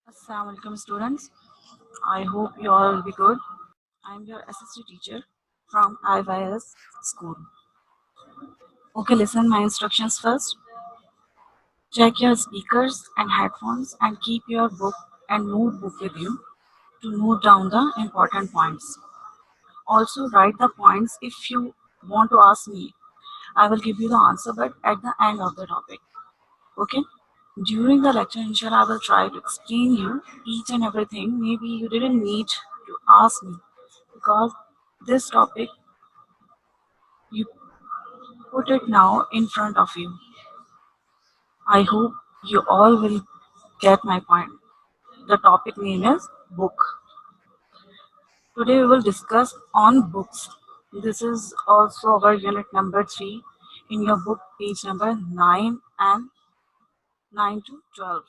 Assalamu alaikum students. I hope you all will be good. I'm your SST teacher from IYS school. Okay, listen my instructions first. Check your speakers and headphones and keep your book and notebook with you to note down the important points. Also write the points if you want to ask me. I will give you the answer but at the end of the topic. Okay? During the lecture, inshallah, I will try to explain you each and everything. Maybe you didn't need to ask me because this topic you put it now in front of you. I hope you all will get my point. The topic name is book. Today we will discuss on books. This is also our unit number 3 in your book, page number 9 and 9 to 12.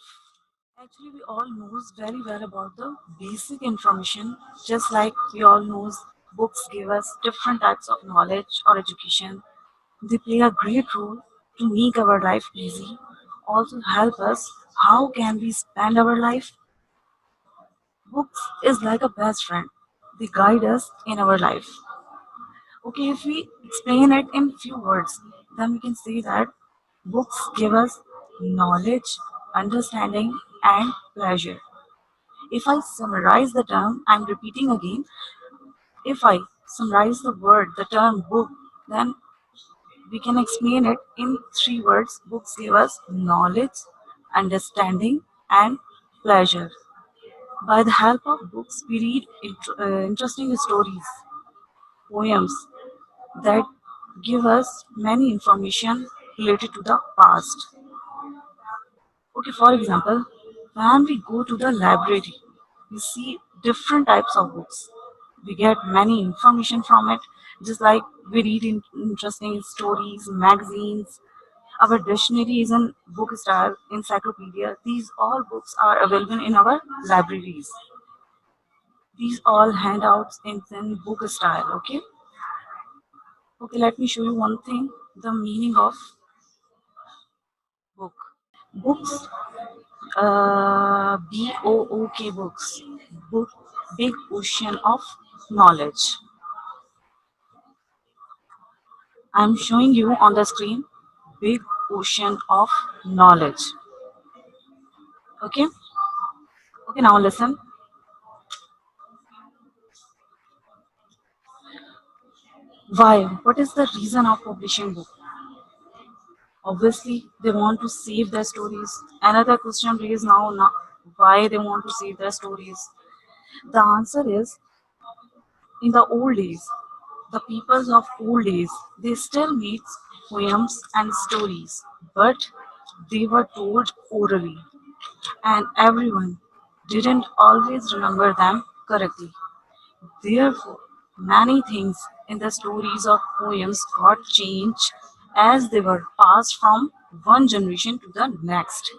Actually, we all knows very well about the basic information, just like we all knows books give us different types of knowledge or education. They play a great role to make our life easy, also help us how can we spend our life. Books is like a best friend. They guide us in our life. Okay, if we explain it in few words, then we can say that books give us knowledge, understanding, and pleasure. If I summarize the term, I'm repeating again. If I summarize the word, the term book, then we can explain it in three words. Books give us knowledge, understanding, and pleasure. By the help of books, we read interesting stories, poems that give us many information related to the past. Okay, for example, when we go to the library, we see different types of books. We get many information from it, just like we read interesting stories, magazines. Our dictionary is in book style, encyclopedia. These all books are available in our libraries. These all handouts in book style. Okay. Okay. Let me show you one thing. The meaning of book. Books BOOK books, book, big ocean of knowledge. I'm showing you on the screen, big ocean of knowledge. Okay, okay. Now listen. Why? What is the reason of publishing book? Obviously, they want to save their stories. Another question raised now, why they want to save their stories? The answer is in the old days, the peoples of old days, they still made poems and stories, but they were told orally, and everyone didn't always remember them correctly. Therefore, many things in the stories of poems got changed as they were passed from one generation to the next.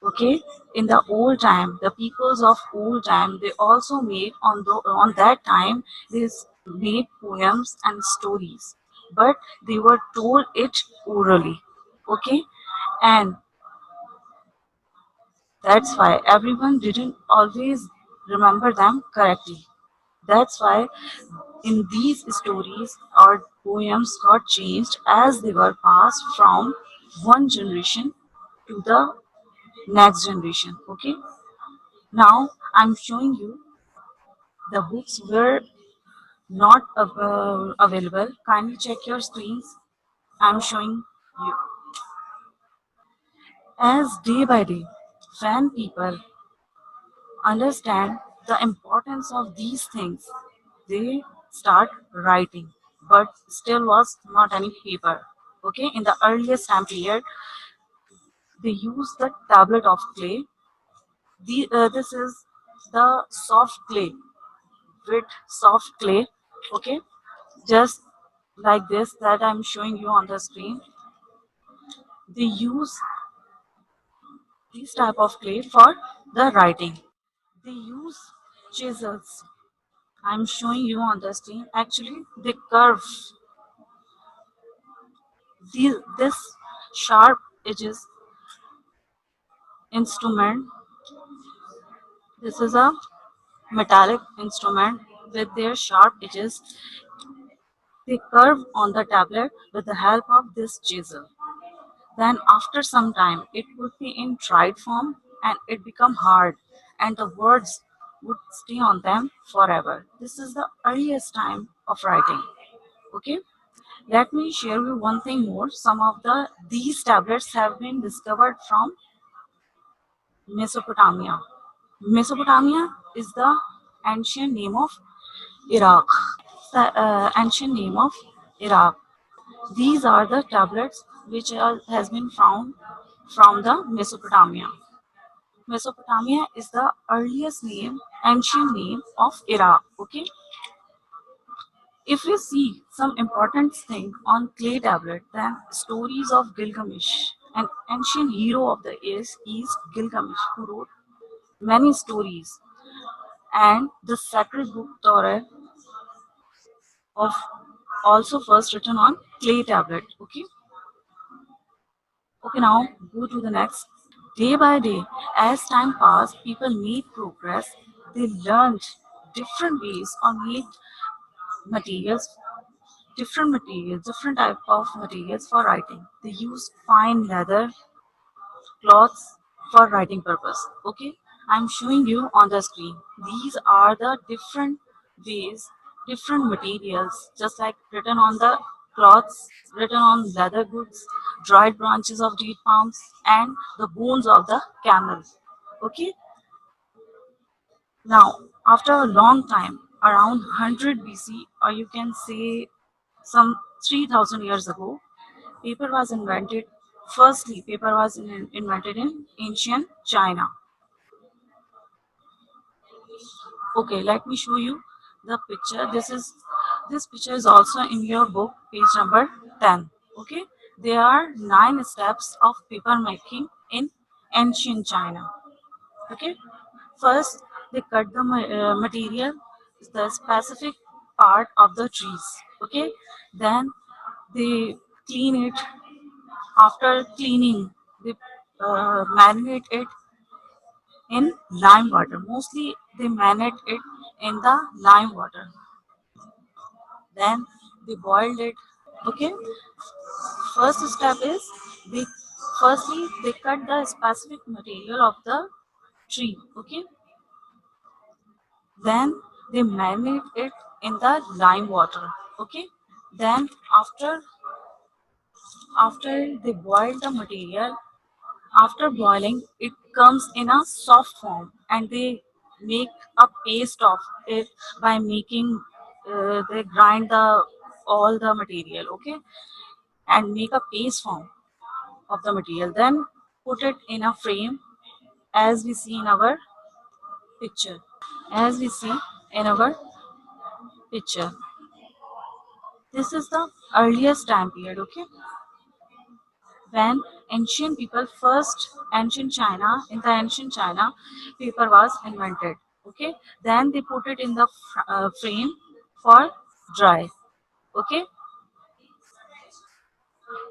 Okay, in the old time, the peoples of old time, they also made on that time they made poems and stories, but they were told it orally. Okay, and that's why everyone didn't always remember them correctly. That's why in these stories our poems got changed as they were passed from one generation to the next generation. Okay, now I'm showing you the books were not available. Kindly check your screens. I'm showing you. As day by day, when people understand the importance of these things, they start writing, but still was not any paper. Okay, in the earliest time period, they used the tablet of clay. This is the soft clay with soft clay. Okay, just like this that I'm showing you on the screen. They use this type of clay for the writing. They use chisels. I'm showing you on the screen. Actually, they curve this sharp edges instrument This is a metallic instrument with their sharp edges. They curve on the tablet with the help of this chisel. Then after some time it would be in dried form and it become hard and the words would stay on them forever. This is the earliest time of writing. Okay, let me share you one thing more. Some of these tablets have been discovered from Mesopotamia. Mesopotamia is the ancient name of Iraq. The ancient name of Iraq. These are the tablets which has been found from the Mesopotamia. Mesopotamia is the earliest name, ancient name of Iraq. Okay, if we see some important thing on clay tablet, then stories of Gilgamesh, an ancient hero of the East, Gilgamesh, who wrote many stories, and the sacred book Torah of also first written on clay tablet. Okay, now go to the next. Day by day, as time passed, people made progress. They learned different ways on made materials, different type of materials for writing. They used fine leather cloths for writing purpose. Okay, I'm showing you on the screen. These are the different ways, different materials, just like written on the cloths, written on leather goods, dried branches of date palms, and the bones of the camel. Okay, now after a long time, around 100 BC, or you can say some 3000 years ago, paper was invented. Firstly, paper was invented in ancient China. Okay, let me show you the picture. This picture is also in your book, page number 10. Okay, there are 9 steps of paper making in ancient China. Okay, first they cut the material, the specific part of the trees. Okay, then they clean it. After cleaning, they marinate it in lime water. Mostly they marinate it in the lime water. Then they boiled it. Okay. First step is they firstly they cut the specific material of the tree. Okay. Then they marinate it in the lime water. Okay. Then after they boil the material, after boiling, it comes in a soft form and they make a paste of it by making, they grind all the material, okay, and make a paste form of the material. Then put it in a frame as we see in our picture. As we see in our picture. This is the earliest time period, okay? When ancient people first ancient China in the ancient China paper was invented. Okay, then they put it in the frame for dry. Okay,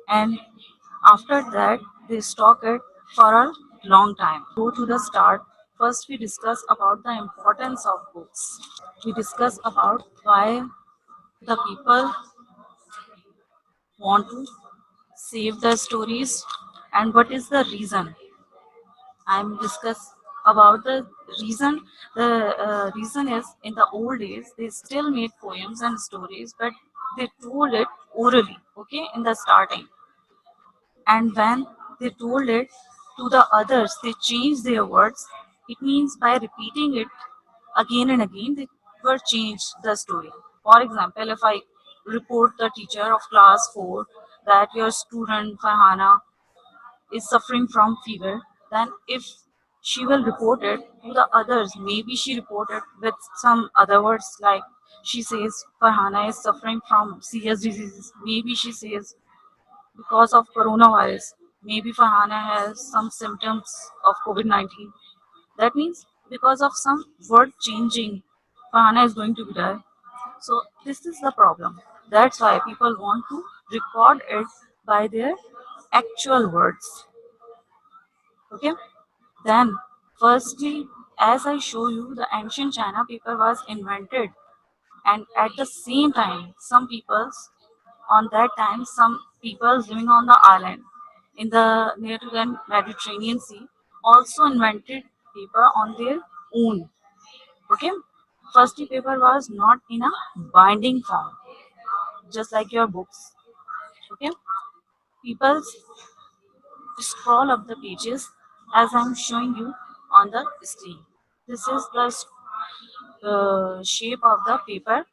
and after that they stock it for a long time. Go to the start. First we discuss about the importance of books. We discuss about why the people want to save the stories and what is the reason. I'm discuss about the reason. The reason is in the old days they still made poems and stories, but they told it orally. Okay, in the starting, and when they told it to the others, they changed their words. It means by repeating it again and again, they were changed the story. For example, if I report the teacher of class 4 that your student Farhana is suffering from fever, then if she will report it to the others, maybe she reported with some other words like she says Farhana is suffering from serious diseases. Maybe she says because of coronavirus. Maybe Farhana has some symptoms of COVID-19. That means because of some word changing, Farhana is going to be die. So this is the problem. That's why people want to record it by their actual words. Okay. Then, firstly, As I show you, the ancient China paper was invented, and at the same time, some peoples living on the island in the near to the Mediterranean Sea also invented paper on their own. Okay, first paper was not in a binding form, just like your books. Okay, people scroll up the pages as I'm showing you on the screen. This is the shape of the paper.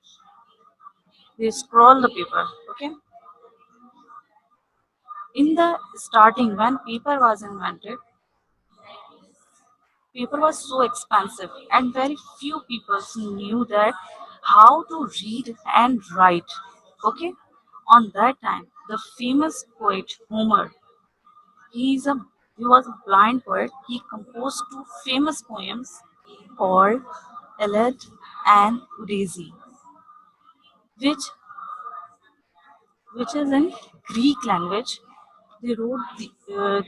They scroll the paper. Okay, in the starting when paper was invented, paper was so expensive and very few people knew that how to read and write. Okay, on that time the famous poet Homer, He's a he was a blind poet. He composed two famous poems called Iliad and Odyssey, which which is in Greek language. They wrote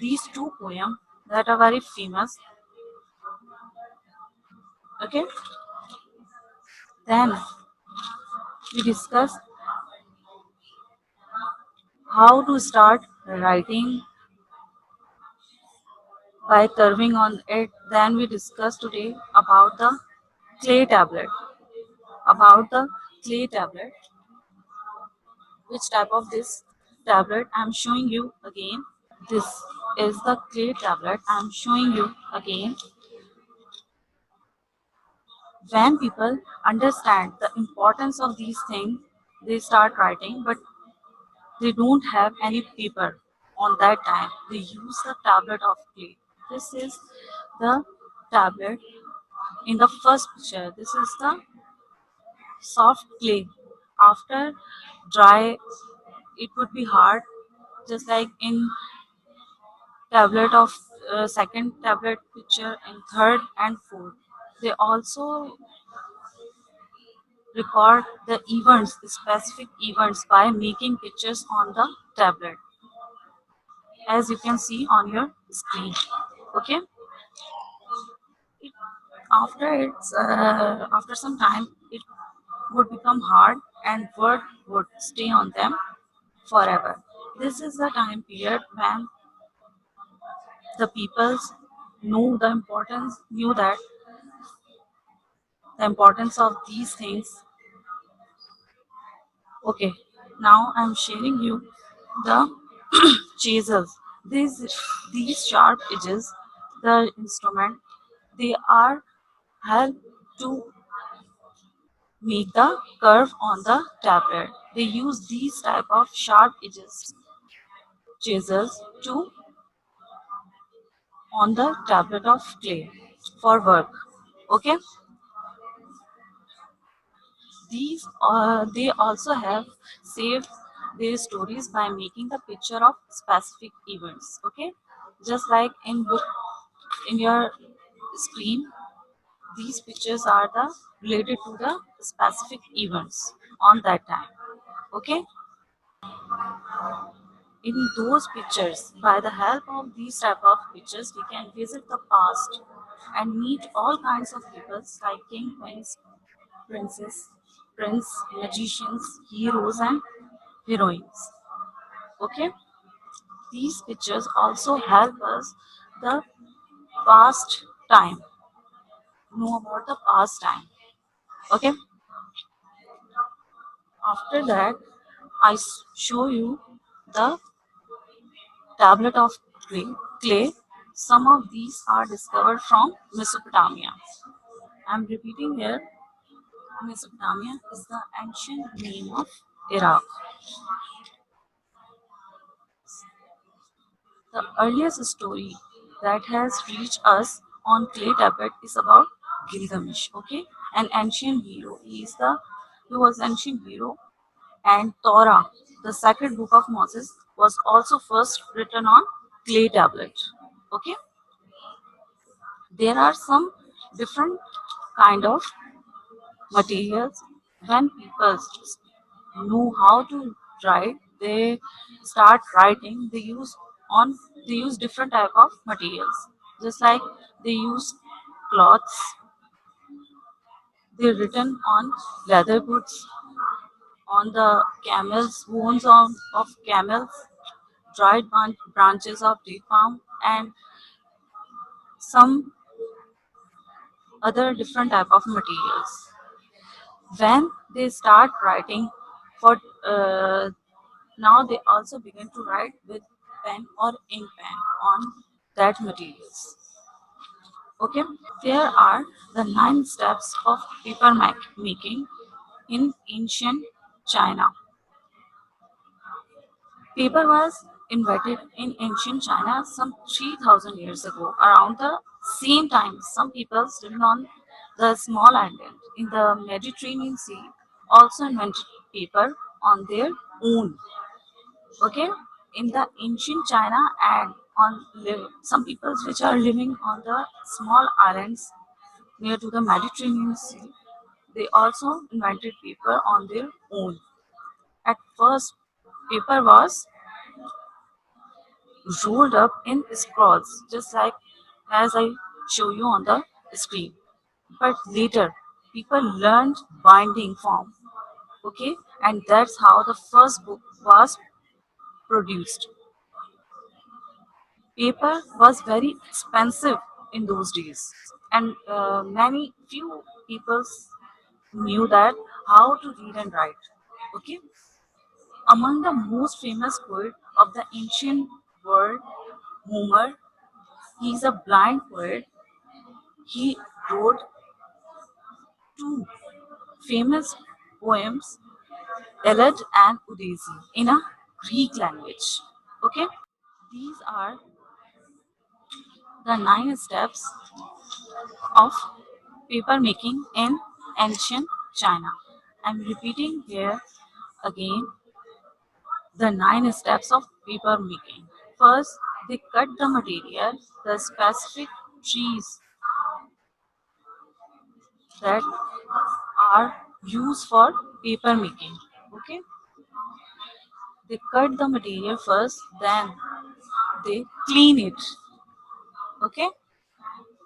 these two poems that are very famous. Okay, then we discuss how to start writing by curving on it. Then we discuss today about the clay tablet. About the clay tablet, which type of this tablet I'm showing you again. This is the clay tablet I'm showing you again. When people understand the importance of these things, they start writing, but they don't have any paper on that time. They use the tablet of clay. This is the tablet in the first picture. This is the soft clay. After dry, it would be hard, just like in tablet of second tablet picture and third and fourth. They also record the events, specific events by making pictures on the tablet, as you can see on your screen. Okay, it, after some time it would become hard and word would stay on them forever. This is the time period when the peoples knew that the importance of these things. Okay, now I'm sharing you the chisels. These sharp edges, the instrument, they are help to make the curve on the tablet. They use these type of sharp edges chisels to on the tablet of clay for work. Okay, they also have saved their stories by making the picture of specific events. Okay, just like in book in your screen, these pictures are the related to the specific events on that time. Okay, in those pictures, by the help of these type of pictures, we can visit the past and meet all kinds of people like king, queens, princess, prince, magicians, heroes, and heroines. Okay, these pictures also help us the past time, know about the past time. Okay, after that, show you the tablet of clay. Some of these are discovered from Mesopotamia. I'm repeating here, Mesopotamia is the ancient name of Iraq. The earliest story that has reached us on clay tablet is about Gilgamesh, okay? An ancient hero. He was ancient hero, and Torah, the sacred book of Moses, was also first written on clay tablet. Okay? There are some different kind of materials. When people know how to write, they start writing, they use different type of materials, just like they use cloths. They written on leather goods, on the camels, wounds of camels, dried branches of date palm, and some other different type of materials. When they start writing for now they also begin to write with pen or ink pen on that materials. Okay, there are the 9 steps of paper making in ancient China. Paper was invented in ancient China some 3000 years ago. Around the same time, some peoples living on the small island in the Mediterranean Sea also invented paper on their own. Okay, in the ancient China and on some peoples which are living on the small islands near to the Mediterranean Sea, they also invented paper on their own. At first, paper was rolled up in scrolls, just like as I show you on the screen. But later, people learned binding form, okay, and that's how the first book was produced. Paper was very expensive in those days, and many few people knew that how to read and write. Okay, among the most famous poet of the ancient world, Homer, he is a blind poet. He wrote two famous poems, Iliad and Odyssey, in a Greek language. Okay, these are the 9 steps of paper making in ancient China. I'm repeating here again the 9 steps of paper making. First, they cut the material, the specific trees that are used for paper making. Okay, they cut the material first, then they clean it. Okay,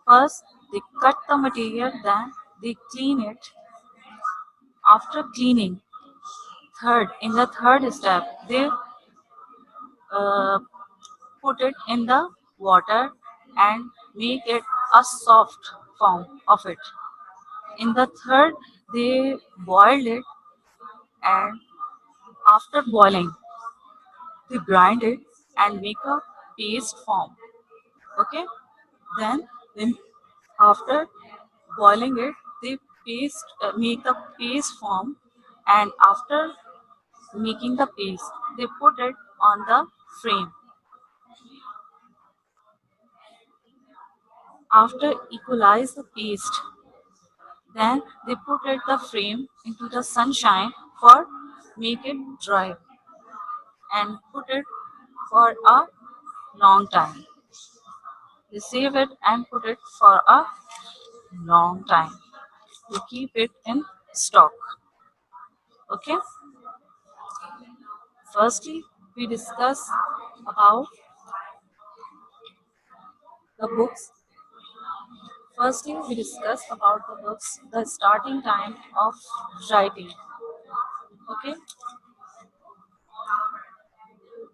first they cut the material, then they clean it. After cleaning, in the third step, they uh, put it in the water and make it a soft form of it. In the third, they boiled it, and after boiling, they grind it and make a paste form. Okay, then after boiling it, they make the paste form, and after making the paste, they put it on the frame. After equalize the paste, then they put it the frame into the sunshine for make it dry and put it for a long time. They save it and put it for a long time to keep it in stock. Okay. Firstly, we discuss about the books. Firstly, we discuss about the books, the starting time of writing. Okay,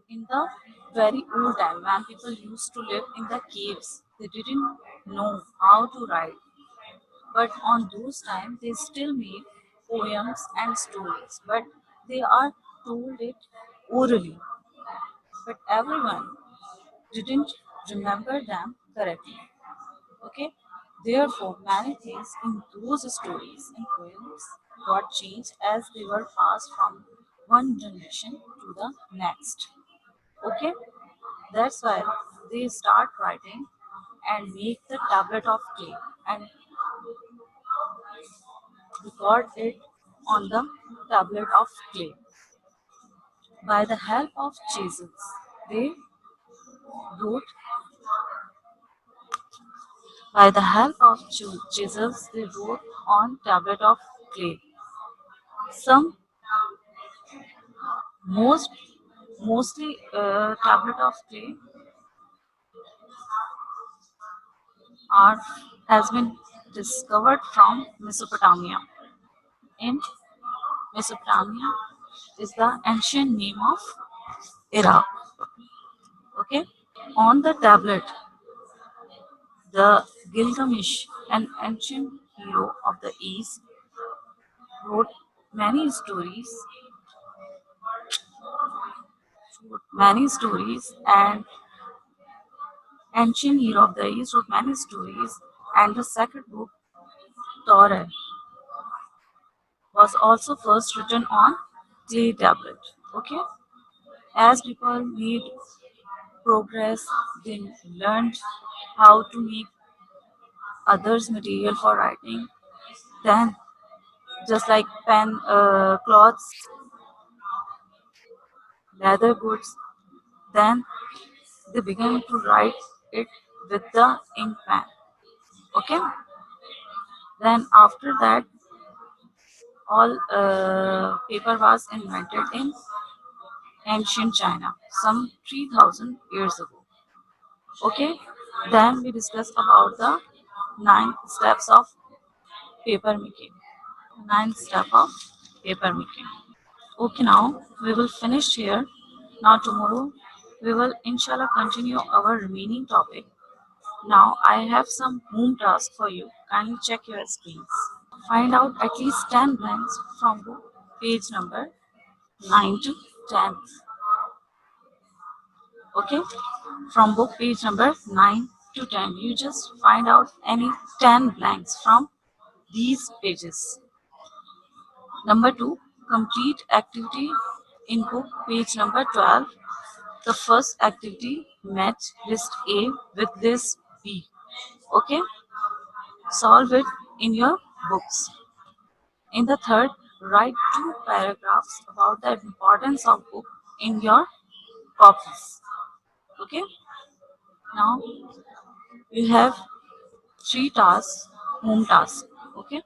in the very old time when people used to live in the caves, they didn't know how to write. But on those times, they still made poems and stories, but they are told it orally. But everyone didn't remember them correctly. Okay, therefore, many things in those stories and poems got changed as they were passed from one generation to the next. Okay, that's why they start writing and make the tablet of clay and record it on the tablet of clay by the help of chisels. They wrote by the help of chisels. They wrote on tablet of clay. Some most mostly tablet of clay are has been discovered from Mesopotamia. In Mesopotamia is the ancient name of Iraq. Okay. On the tablet, the Gilgamesh, an ancient hero of the East, wrote many stories, and ancient hero of the East wrote many stories, and the sacred book Torah was also first written on clay tablet. Okay, as people made progress, they learned how to make others material for writing. Then, just like pen, cloths, leather goods, then they began to write it with the ink pen. Okay, then after that, all paper was invented in ancient China, some 3000 years ago. Okay, then we discuss about the 9 steps of paper making. 9 step of paper making. Okay, now we will finish here. Now tomorrow we will inshallah continue our remaining topic. Now I have some home task for you. Kindly check your screens. Find out at least 10 blanks from book page number 9 to 10. Okay, from book page number 9 to 10. You just find out any 10 blanks from these pages. Number 2, complete activity in book page number 12. The first activity, match list A with list B. Okay, solve it in your books. In the third, write 2 paragraphs about the importance of book in your copies. Okay, now you have 3 tasks, home tasks. Okay,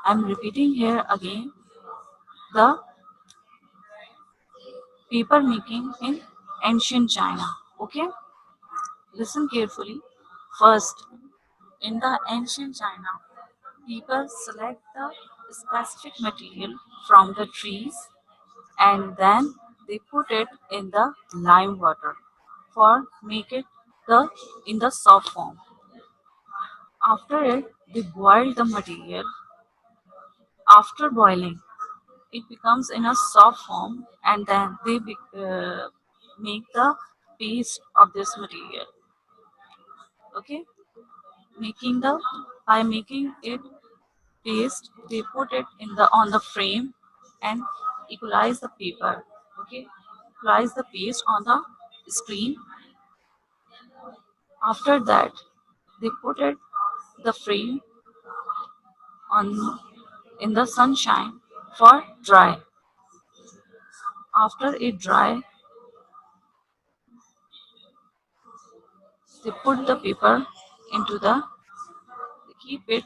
I'm repeating here again the paper making in ancient China. Okay, listen carefully. First, in the ancient China, people select the specific material from the trees and then they put it in the lime water for make it the in the soft form. After it, they boil the material. After boiling, it becomes in a soft form, and then they make the paste of this material. Okay, making the by making it paste, they put it in the on the frame and equalize the paper. Okay, equalize the paste on the screen. After that, they put it the frame on in the sunshine for dry. After it dry, they put the paper into the they keep it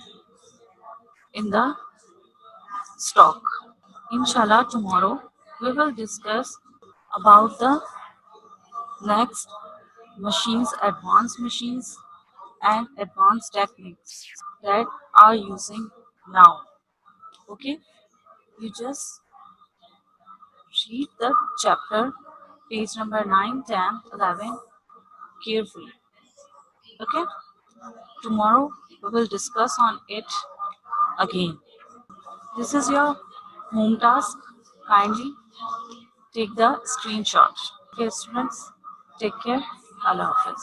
in the stock. Inshallah, tomorrow we will discuss about the next machines, advanced machines, and advanced techniques that are using now. Okay, you just read the chapter, page number 9, 10, 11 carefully. Okay, tomorrow we will discuss on it again. This is your home task. Kindly take the screenshot. Okay, students, take care. Allah Hafiz.